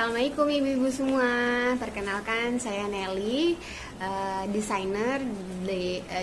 Assalamualaikum ibu-ibu semua. Perkenalkan saya Nelly, desainer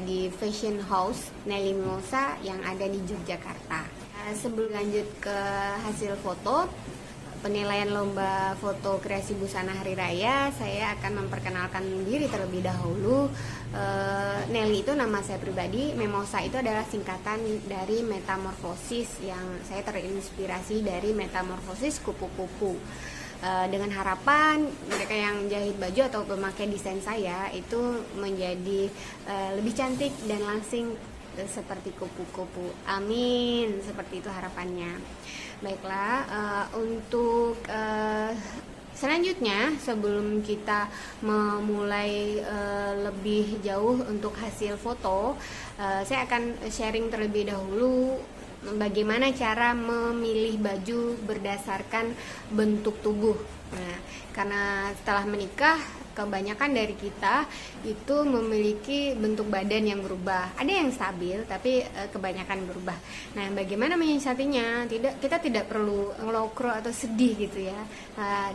di Fashion House Nelly Mimosa yang ada di Yogyakarta. Sebelum lanjut ke hasil foto penilaian lomba foto kreasi busana hari raya, saya akan memperkenalkan diri terlebih dahulu. Nelly itu nama saya pribadi, Mimosa itu adalah singkatan dari metamorfosis, yang saya terinspirasi dari metamorfosis kupu-kupu. Dengan harapan mereka yang jahit baju atau pemakai desain saya itu menjadi lebih cantik dan langsing seperti kupu-kupu. Amin, seperti itu harapannya. Baiklah, untuk selanjutnya sebelum kita memulai lebih jauh untuk hasil foto, saya akan sharing terlebih dahulu bagaimana cara memilih baju berdasarkan bentuk tubuh. Nah, karena setelah menikah kebanyakan dari kita itu memiliki bentuk badan yang berubah. Ada yang stabil tapi kebanyakan berubah. Nah, bagaimana menyiasatinya? Kita tidak perlu ngelokro atau sedih gitu ya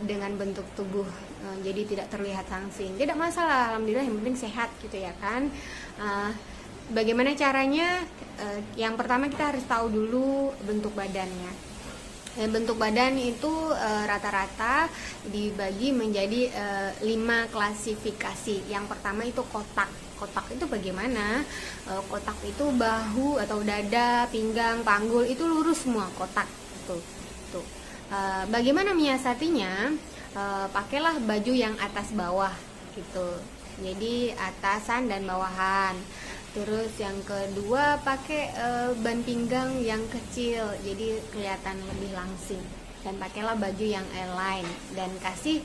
dengan bentuk tubuh. Jadi tidak terlihat langsing. Tidak masalah, alhamdulillah, yang penting sehat gitu ya kan. Bagaimana caranya? Yang pertama kita harus tahu dulu bentuk badannya. Bentuk badan itu rata-rata dibagi menjadi 5 klasifikasi. Yang pertama itu kotak. Kotak itu bagaimana? Kotak itu bahu atau dada, pinggang, panggul itu lurus semua kotak. Tuh. Bagaimana menyiasatinya? Pakailah baju yang atas bawah gitu. Jadi atasan dan bawahan. Terus yang kedua pakai ban pinggang yang kecil, jadi kelihatan lebih langsing. Dan pakailah baju yang align dan kasih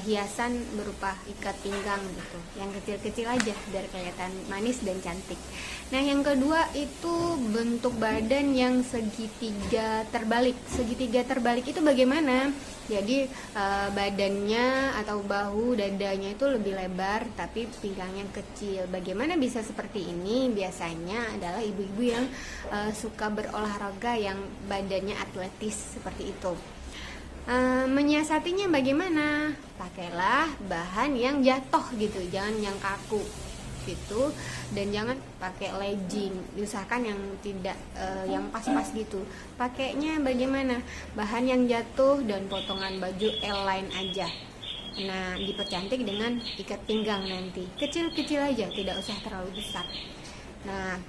hiasan berupa ikat pinggang gitu, yang kecil-kecil aja biar kelihatan manis dan cantik. Nah, yang kedua itu bentuk badan yang segitiga terbalik. Segitiga terbalik itu bagaimana? Jadi badannya atau bahu dadanya itu lebih lebar tapi pinggangnya kecil. Bagaimana bisa seperti ini? Biasanya adalah ibu-ibu yang suka berolahraga yang badannya atletis seperti itu. Menyiasatinya bagaimana? Pakailah bahan yang jatuh gitu, jangan yang kaku gitu, dan jangan pakai legging, diusahakan yang tidak yang pas-pas gitu. Pakainya bagaimana? Bahan yang jatuh dan potongan baju L-line aja. Nah, dipercantik dengan ikat pinggang nanti. Kecil-kecil aja, tidak usah terlalu besar. Nah,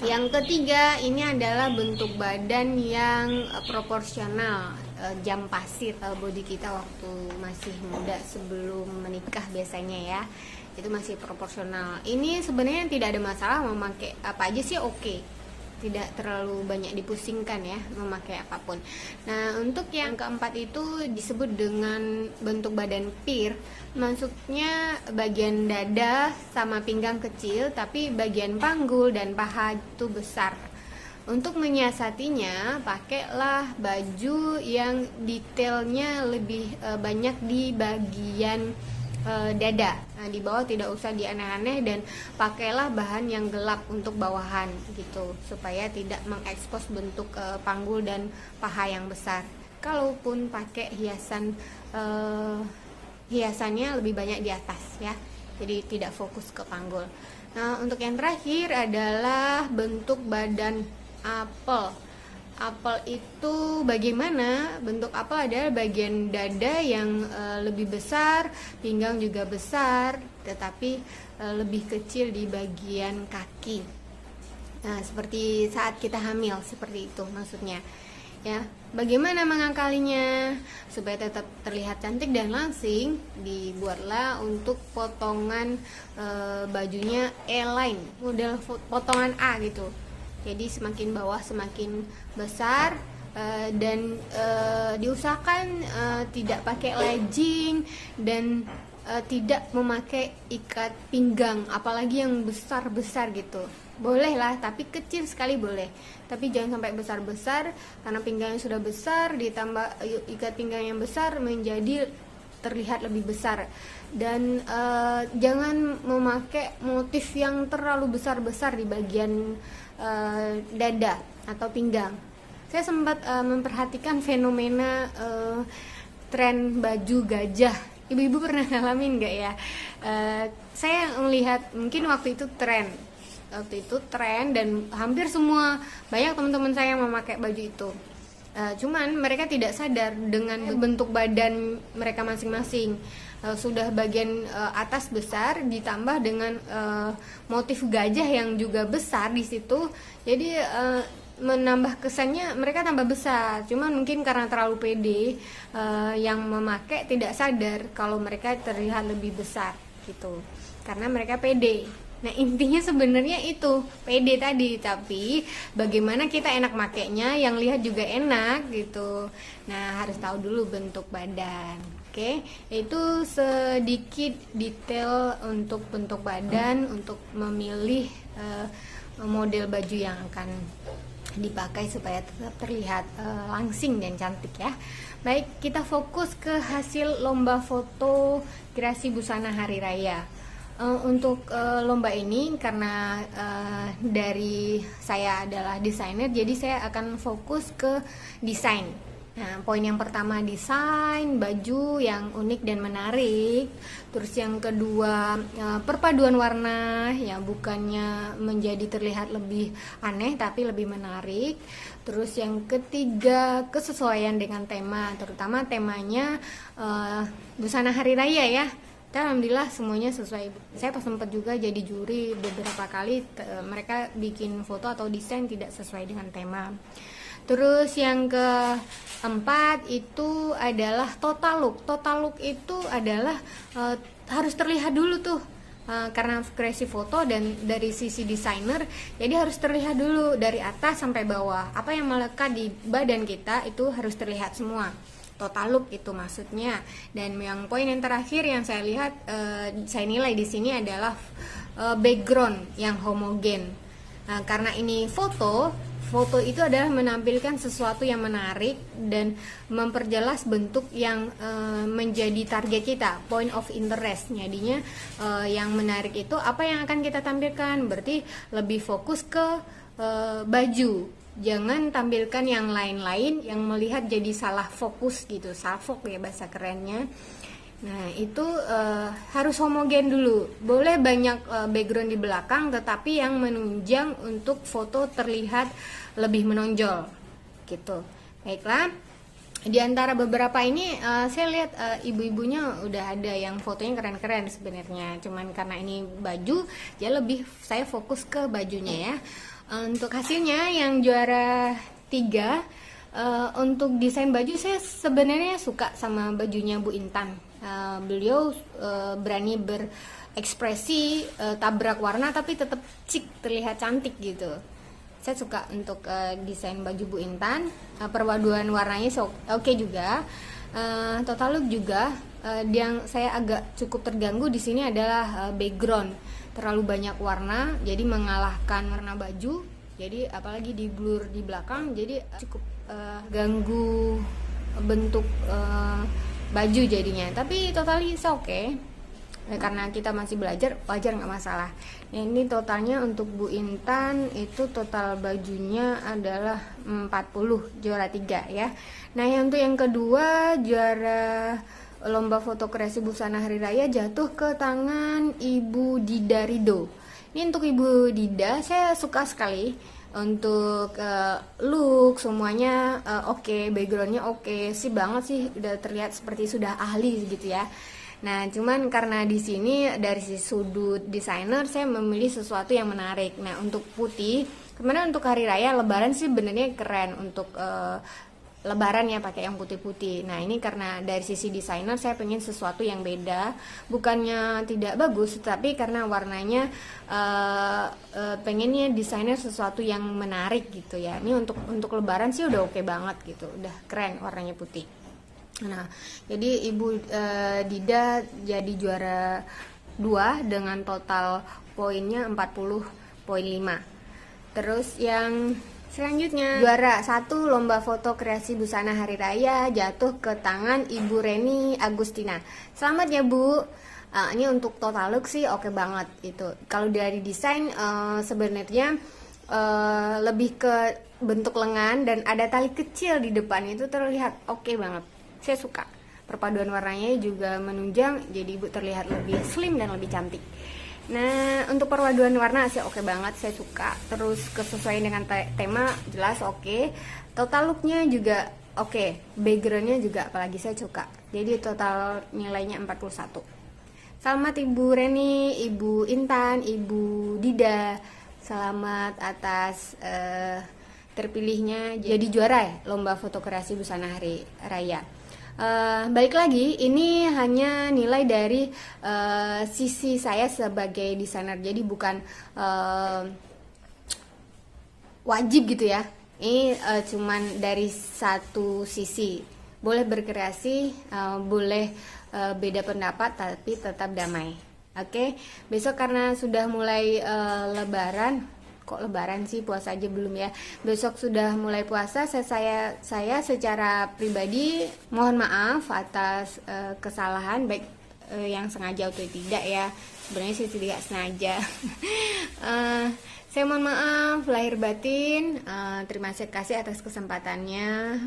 yang ketiga ini adalah bentuk badan yang proporsional, jam pasir body kita waktu masih muda sebelum menikah biasanya ya. Itu masih proporsional. Ini sebenarnya tidak ada masalah, memakai apa aja sih oke. Tidak terlalu banyak dipusingkan ya memakai apapun. Nah, untuk yang keempat itu disebut dengan bentuk badan pear. Maksudnya bagian dada sama pinggang kecil tapi bagian panggul dan paha itu besar. Untuk menyiasatinya, pakailah baju yang detailnya lebih banyak di bagian dada. Nah, di bawah tidak usah dianeh-aneh dan pakailah bahan yang gelap untuk bawahan gitu supaya tidak mengekspos bentuk panggul dan paha yang besar. Kalaupun pakai hiasannya lebih banyak di atas ya. Jadi tidak fokus ke panggul. Nah, untuk yang terakhir adalah bentuk badan apel. Apel itu bagaimana? Bentuk apel adalah bagian dada yang lebih besar, pinggang juga besar, tetapi lebih kecil di bagian kaki. Nah, seperti saat kita hamil, seperti itu maksudnya. Ya, bagaimana mengakalinya supaya tetap terlihat cantik dan langsing? Dibuatlah untuk potongan bajunya A-line, model potongan A gitu. Jadi semakin bawah semakin besar dan diusahakan tidak pakai legging dan tidak memakai ikat pinggang, apalagi yang besar-besar gitu. Boleh lah, tapi kecil sekali boleh. Tapi jangan sampai besar-besar, karena pinggangnya sudah besar, ditambah ikat pinggang yang besar menjadi terlihat lebih besar. Dan jangan memakai motif yang terlalu besar-besar di bagian dada atau pinggang. Saya sempat memperhatikan fenomena tren baju gajah. Ibu-ibu pernah ngalamin nggak ya? Saya melihat mungkin waktu itu tren dan hampir semua, banyak teman-teman saya yang memakai baju itu. Cuman mereka tidak sadar dengan bentuk badan mereka masing-masing. Sudah bagian atas besar ditambah dengan motif gajah yang juga besar di situ. Jadi menambah kesannya mereka tambah besar. Cuman mungkin karena terlalu pede, yang memakai tidak sadar kalau mereka terlihat lebih besar gitu. Karena mereka pede. Nah, intinya sebenarnya itu pede tadi, tapi bagaimana kita enak makainya, yang lihat juga enak gitu. Nah, harus tahu dulu bentuk badan. Oke, itu sedikit detail untuk bentuk badan, untuk memilih model baju yang akan dipakai supaya tetap terlihat langsing dan cantik ya. Baik, kita fokus ke hasil lomba foto kreasi busana hari raya. Untuk lomba ini karena dari saya adalah desainer, jadi saya akan fokus ke desain. Nah, poin yang pertama desain baju yang unik dan menarik. Terus yang kedua perpaduan warna, ya bukannya menjadi terlihat lebih aneh tapi lebih menarik. Terus yang ketiga kesesuaian dengan tema, terutama temanya busana hari raya ya. Dan alhamdulillah semuanya sesuai. Saya pas sempat juga jadi juri beberapa kali, mereka bikin foto atau desain tidak sesuai dengan tema. Terus yang keempat itu adalah total look. Total look itu adalah harus terlihat dulu tuh, karena kreasi foto dan dari sisi desainer, jadi harus terlihat dulu dari atas sampai bawah. Apa yang melekat di badan kita itu harus terlihat semua. Total look itu maksudnya. Dan yang poin yang terakhir yang saya lihat, saya nilai di sini adalah background yang homogen. Karena ini foto itu adalah menampilkan sesuatu yang menarik dan memperjelas bentuk yang menjadi target kita, point of interest. Jadinya yang menarik itu apa yang akan kita tampilkan, berarti lebih fokus ke baju. Jangan tampilkan yang lain-lain yang melihat jadi salah fokus gitu, salfok ya bahasa kerennya. Nah, itu harus homogen dulu. Boleh banyak background di belakang, tetapi yang menunjang untuk foto terlihat lebih menonjol gitu. Baiklah. Di antara beberapa ini saya lihat ibu-ibunya udah ada yang fotonya keren-keren sebenarnya. Cuman karena ini baju, ya lebih saya fokus ke bajunya ya. Untuk hasilnya yang juara 3, untuk desain baju saya sebenarnya suka sama bajunya Bu Intan. Beliau berani berekspresi, tabrak warna tapi tetap cik, terlihat cantik gitu. Saya suka untuk desain baju Bu Intan. Perpaduan warnanya oke juga. Total look juga. Yang saya agak cukup terganggu di sini adalah background. Terlalu banyak warna, jadi mengalahkan warna baju. Jadi apalagi di blur di belakang, jadi cukup ganggu bentuk baju jadinya. Tapi totally oke. Karena kita masih belajar, wajar nggak masalah. Nah, ini totalnya untuk Bu Intan itu total bajunya adalah 40, juara 3 ya. Nah, yang untuk yang kedua juara lomba foto kreasi busana hari raya jatuh ke tangan Ibu Dida Rido. Ini untuk Ibu Dida, saya suka sekali untuk look semuanya oke, backgroundnya oke, sih banget sih, udah terlihat seperti sudah ahli gitu ya. Nah, cuman karena di sini dari sudut desainer saya memilih sesuatu yang menarik. Nah, untuk putih, kemarin untuk hari raya Lebaran sih benernya keren untuk Lebaran ya pakai yang putih-putih. Nah, ini karena dari sisi desainer saya pengen sesuatu yang beda, bukannya tidak bagus, tapi karena warnanya pengennya desainer sesuatu yang menarik gitu ya. Ini untuk Lebaran sih udah oke banget gitu, udah keren warnanya putih. Nah, jadi Ibu Dida jadi juara 2 dengan total poinnya 40,5. Terus yang selanjutnya juara 1 lomba foto kreasi busana hari raya jatuh ke tangan Ibu Reni Agustina. Selamat ya Bu. Ini untuk total look sih oke banget itu. Kalau dari desain sebenarnya lebih ke bentuk lengan dan ada tali kecil di depan, itu terlihat oke banget. Saya suka. perpaduan warnanya juga menunjang, jadi ibu terlihat lebih slim dan lebih cantik. Nah, untuk perpaduan warna sih oke banget, saya suka. Terus kesesuaian dengan tema jelas oke. Total looknya juga oke. Backgroundnya juga apalagi saya suka. Jadi total nilainya 41. Selamat Ibu Reni, Ibu Intan, Ibu Dida. Selamat atas terpilihnya jadi juara ya, lomba foto kreasi busana hari raya. Balik lagi, ini hanya nilai dari sisi saya sebagai desainer, jadi bukan wajib gitu ya. Ini cuman dari satu sisi. Boleh berkreasi, boleh beda pendapat, tapi tetap damai. Oke, besok karena sudah mulai Lebaran. Kok Lebaran sih, puasa aja belum ya. Besok sudah mulai puasa, saya secara pribadi mohon maaf atas kesalahan, baik yang sengaja atau tidak ya. Sebenarnya sih tidak sengaja. Saya mohon maaf lahir batin. Terima kasih atas kesempatannya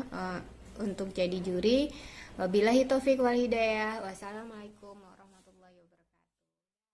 untuk jadi juri. Wabillahi taufik wal hidayah. Wassalamualaikum warahmatullahi wabarakatuh.